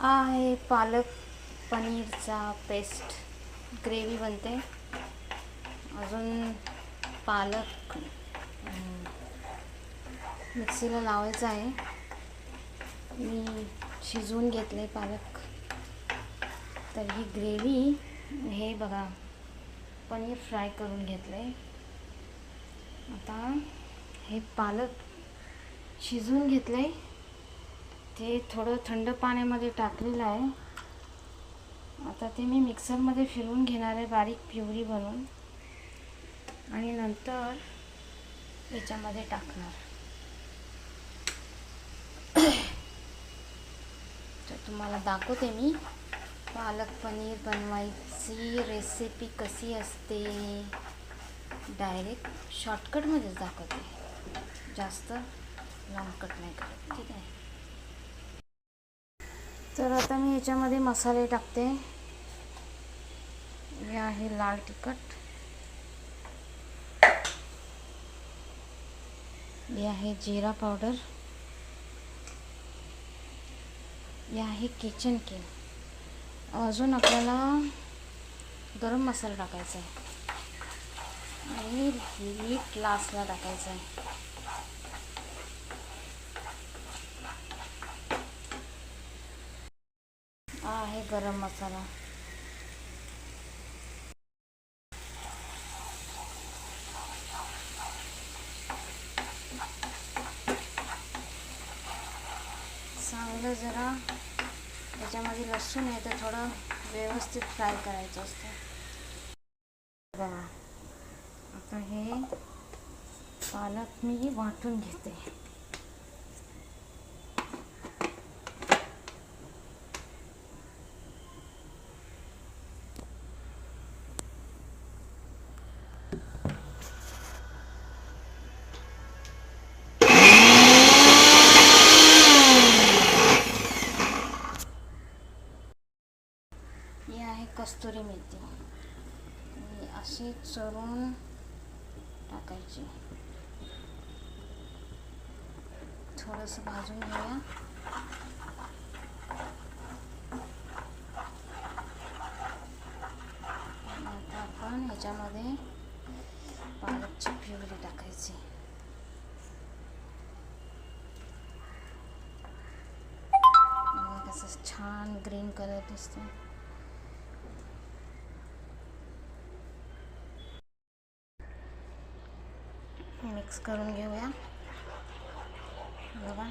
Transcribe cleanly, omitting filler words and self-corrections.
आहे पालक पनीरचा पेस्ट ग्रेव्ही बनते. अजून पालक मिक्सीला लावायचा आहे. मी शिजवून घेतले पालक. तर ही ग्रेव्ही, हे बघा पनीर फ्राय करून घेतले. आता हे पालक शिजवून घेतले, ते थोडं थंड पाण्यामध्ये टाकलेलं आहे. आता ते मी मिक्सरमध्ये फिरवून घेणार आहे बारीक प्युरी बनवून, आणि नंतर याच्यामध्ये टाकणार. तर तुम्हाला दाखवते मी पालक पनीर बनवायची रेसिपी कशी असते. डायरेक्ट शॉर्टकटमध्येच दाखवते, जास्त लॉंग कट नाही करत, ठीक आहे. तर आता मी याच्यामध्ये मसाले टाकते. हे आहे लाल तिखट, हे आहे जिरा पावडर, हे आहे किचन किंग. अजून आपल्याला गरम मसाला टाकायचा आहे आणि मीठ लास्टला टाकायचं आहे. हा आहे गरम मसाला. चांगलं जरा त्याच्यामध्ये लसूण आहे तर थोडं व्यवस्थित फ्राय करायचं असतं. बघा आता हे पालक मी वाटून घेते. ही आहे कस्तुरी मेथी, अशी चोरून टाकायची. थोडंसं भाजून घेऊया. आता आपण ह्याच्यामध्ये पालकची प्युरी टाकायची. कसं छान ग्रीन कलर दिसतो. मिक्स करून घेऊया. बघा